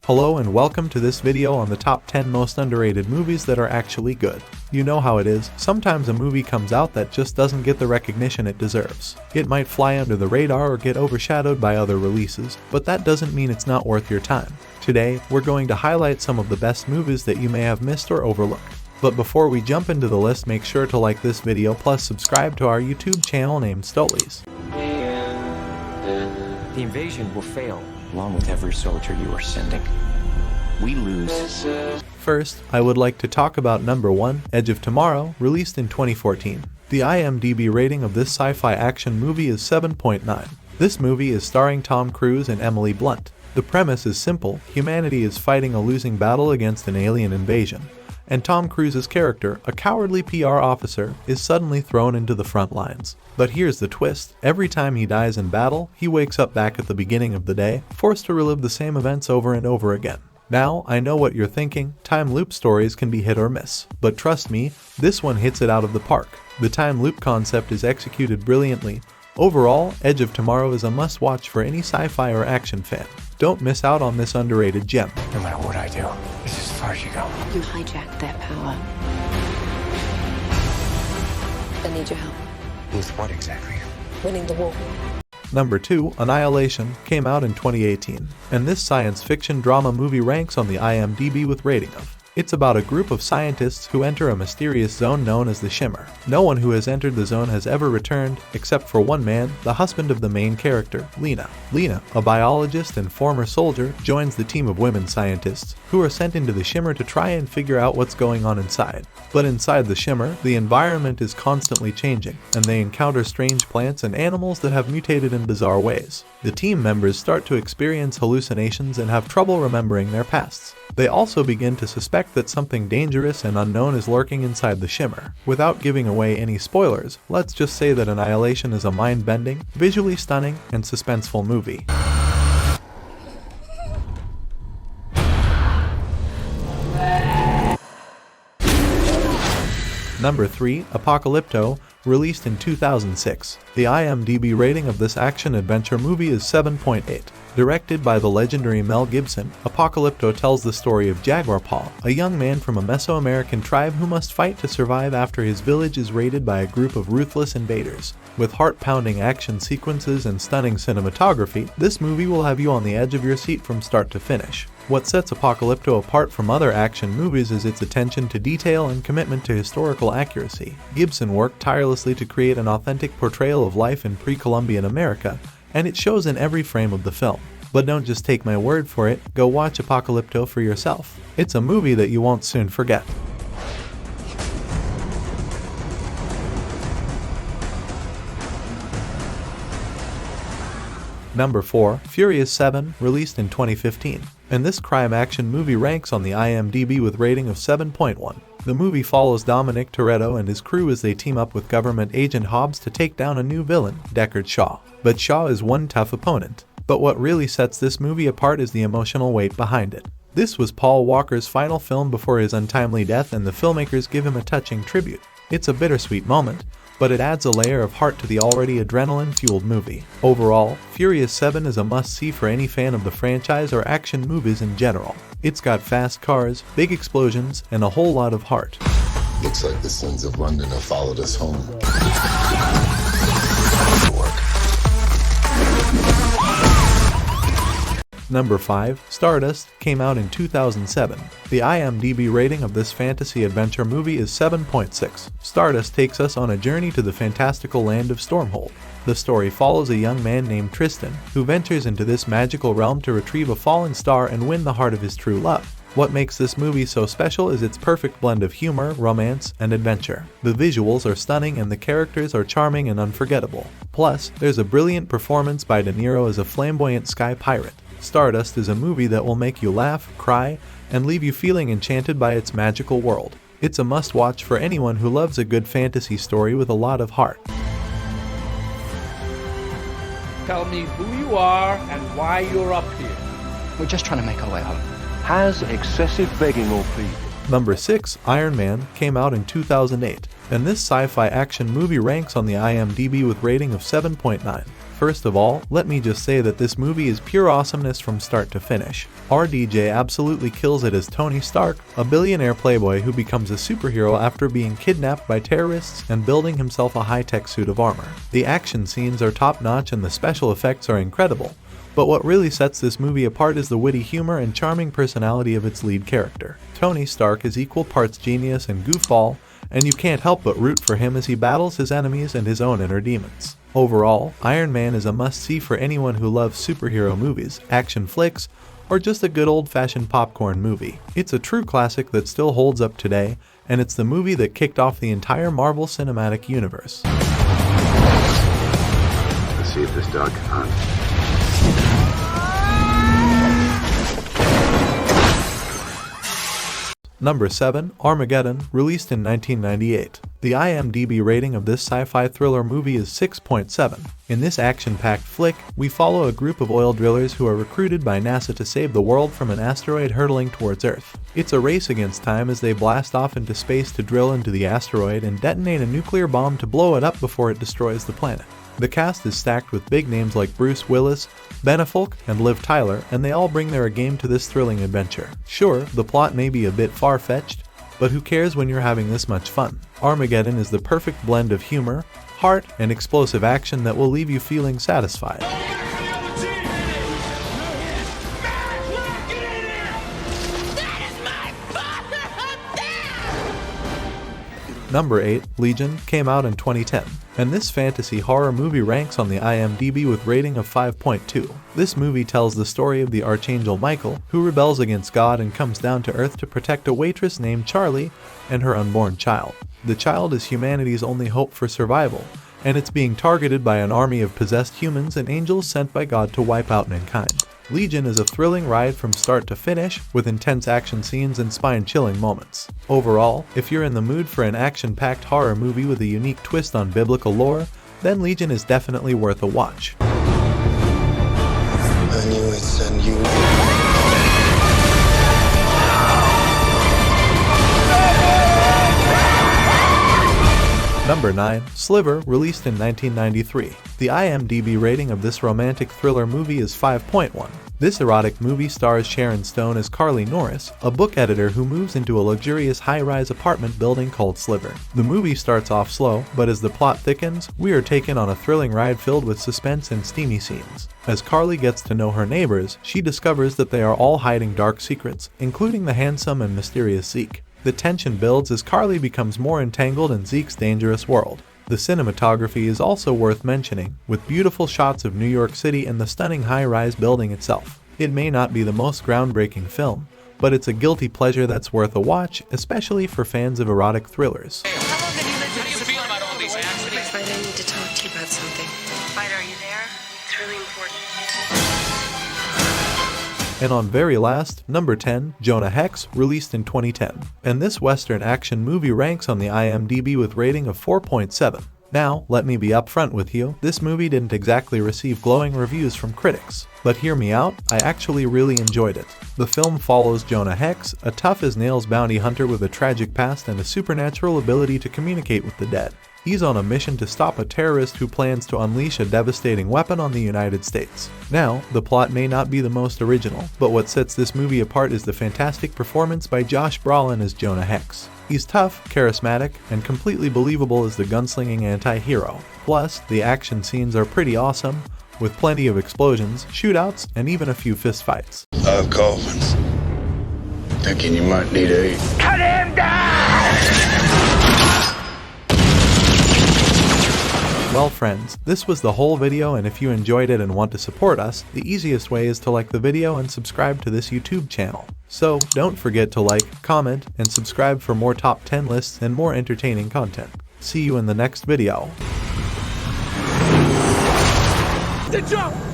Hello and welcome to this video on the top 10 most underrated movies that are actually good. You know how it is, sometimes a movie comes out that just doesn't get the recognition it deserves. It might fly under the radar or get overshadowed by other releases, but that doesn't mean it's not worth your time. Today, we're going to highlight some of the best movies that you may have missed or overlooked. But before we jump into the list, make sure to like this video plus subscribe to our YouTube channel named STOLIS. The invasion will fail, along with every soldier you are sending. We lose. First, I would like to talk about number 1, Edge of Tomorrow, released in 2014. The IMDb rating of this sci-fi action movie is 7.9. This movie is starring Tom Cruise and Emily Blunt. The premise is simple: humanity is fighting a losing battle against an alien invasion, and Tom Cruise's character, a cowardly PR officer, is suddenly thrown into the front lines. But here's the twist: every time he dies in battle, he wakes up back at the beginning of the day, forced to relive the same events over and over again. Now, I know what you're thinking, time loop stories can be hit or miss. But trust me, this one hits it out of the park. The time loop concept is executed brilliantly. Overall, Edge of Tomorrow is a must-watch for any sci-fi or action fan. Don't miss out on this underrated gem. No matter what I do, it's as far as you go. You hijacked their power. I need your help. With what exactly? Winning the war. Number 2, Annihilation, came out in 2018, and this science fiction drama movie ranks on the IMDb with rating of. It's about a group of scientists who enter a mysterious zone known as the Shimmer. No one who has entered the zone has ever returned, except for one man, the husband of the main character, Lena. Lena, a biologist and former soldier, joins the team of women scientists, who are sent into the Shimmer to try and figure out what's going on inside. But inside the Shimmer, the environment is constantly changing, and they encounter strange plants and animals that have mutated in bizarre ways. The team members start to experience hallucinations and have trouble remembering their pasts. They also begin to suspect that something dangerous and unknown is lurking inside the Shimmer. Without giving away any spoilers, let's just say that Annihilation is a mind-bending, visually stunning, and suspenseful movie. Number 3, Apocalypto, released in 2006. The IMDb rating of this action-adventure movie is 7.8. Directed by the legendary Mel Gibson, Apocalypto tells the story of Jaguar Paul, a young man from a Mesoamerican tribe who must fight to survive after his village is raided by a group of ruthless invaders. With heart-pounding action sequences and stunning cinematography, this movie will have you on the edge of your seat from start to finish. What sets Apocalypto apart from other action movies is its attention to detail and commitment to historical accuracy. Gibson worked tirelessly to create an authentic portrayal of life in pre-Columbian America, and it shows in every frame of the film. But don't just take my word for it, go watch Apocalypto for yourself. It's a movie that you won't soon forget. Number 4, Furious 7, released in 2015. And this crime-action movie ranks on the IMDb with rating of 7.1. The movie follows Dominic Toretto and his crew as they team up with government agent Hobbs to take down a new villain, Deckard Shaw. But Shaw is one tough opponent. But what really sets this movie apart is the emotional weight behind it. This was Paul Walker's final film before his untimely death, and the filmmakers give him a touching tribute. It's a bittersweet moment, but it adds a layer of heart to the already adrenaline-fueled movie. Overall, Furious 7 is a must-see for any fan of the franchise or action movies in general. It's got fast cars, big explosions, and a whole lot of heart. Looks like the sons of London have followed us home. Number 5, Stardust, came out in 2007. The IMDb rating of this fantasy adventure movie is 7.6. Stardust takes us on a journey to the fantastical land of Stormhold. The story follows a young man named Tristan, who ventures into this magical realm to retrieve a fallen star and win the heart of his true love. What makes this movie so special is its perfect blend of humor, romance, and adventure. The visuals are stunning and the characters are charming and unforgettable. Plus, there's a brilliant performance by De Niro as a flamboyant sky pirate. Stardust is a movie that will make you laugh, cry, and leave you feeling enchanted by its magical world. It's a must-watch for anyone who loves a good fantasy story with a lot of heart. Tell me who you are and why you're up here. We're just trying to make our way home. Has excessive begging or pleading. Number 6, Iron Man, came out in 2008, and this sci-fi action movie ranks on the IMDb with rating of 7.9. First of all, let me just say that this movie is pure awesomeness from start to finish. RDJ absolutely kills it as Tony Stark, a billionaire playboy who becomes a superhero after being kidnapped by terrorists and building himself a high-tech suit of armor. The action scenes are top-notch and the special effects are incredible. But what really sets this movie apart is the witty humor and charming personality of its lead character. Tony Stark is equal parts genius and goofball, and you can't help but root for him as he battles his enemies and his own inner demons. Overall, Iron Man is a must-see for anyone who loves superhero movies, action flicks, or just a good old-fashioned popcorn movie. It's a true classic that still holds up today, and it's the movie that kicked off the entire Marvel Cinematic Universe. Let's see if this dog can hunt. Number 7. Armageddon, released in 1998. The IMDb rating of this sci-fi thriller movie is 6.7. In this action-packed flick, we follow a group of oil drillers who are recruited by NASA to save the world from an asteroid hurtling towards Earth. It's a race against time as they blast off into space to drill into the asteroid and detonate a nuclear bomb to blow it up before it destroys the planet. The cast is stacked with big names like Bruce Willis, Ben Affleck, and Liv Tyler, and they all bring their game to this thrilling adventure. Sure, the plot may be a bit far-fetched, but who cares when you're having this much fun? Armageddon is the perfect blend of humor, heart, and explosive action that will leave you feeling satisfied. Number 8, Legion, came out in 2010, and this fantasy horror movie ranks on the IMDb with rating of 5.2. This movie tells the story of the Archangel Michael, who rebels against God and comes down to Earth to protect a waitress named Charlie and her unborn child. The child is humanity's only hope for survival, and it's being targeted by an army of possessed humans and angels sent by God to wipe out mankind. Legion is a thrilling ride from start to finish, with intense action scenes and spine-chilling moments. Overall, if you're in the mood for an action-packed horror movie with a unique twist on biblical lore, then Legion is definitely worth a watch. I knew I'd send you. Number 9, Sliver, released in 1993. The IMDb rating of this romantic thriller movie is 5.1. This erotic movie stars Sharon Stone as Carly Norris, a book editor who moves into a luxurious high-rise apartment building called Sliver. The movie starts off slow, but as the plot thickens, we are taken on a thrilling ride filled with suspense and steamy scenes. As Carly gets to know her neighbors, she discovers that they are all hiding dark secrets, including the handsome and mysterious Zeke. The tension builds as Carly becomes more entangled in Zeke's dangerous world. The cinematography is also worth mentioning, with beautiful shots of New York City and the stunning high-rise building itself. It may not be the most groundbreaking film, but it's a guilty pleasure that's worth a watch, especially for fans of erotic thrillers. How long have you lived in this apartment? I need to talk to you about something. Spider, are you there? It's really important. And on very last, number 10, Jonah Hex, released in 2010. And this Western action movie ranks on the IMDb with rating of 4.7. Now, let me be upfront with you, this movie didn't exactly receive glowing reviews from critics. But hear me out, I actually really enjoyed it. The film follows Jonah Hex, a tough-as-nails bounty hunter with a tragic past and a supernatural ability to communicate with the dead. He's on a mission to stop a terrorist who plans to unleash a devastating weapon on the United States. Now, the plot may not be the most original, but what sets this movie apart is the fantastic performance by Josh Brolin as Jonah Hex. He's tough, charismatic, and completely believable as the gunslinging anti-hero. Plus, the action scenes are pretty awesome, with plenty of explosions, shootouts, and even a few fistfights. I have coffins. Thinking you might need aid. Cut him down! Well friends, this was the whole video, and if you enjoyed it and want to support us, the easiest way is to like the video and subscribe to this YouTube channel. So don't forget to like, comment, and subscribe for more top 10 lists and more entertaining content. See you in the next video. The jump!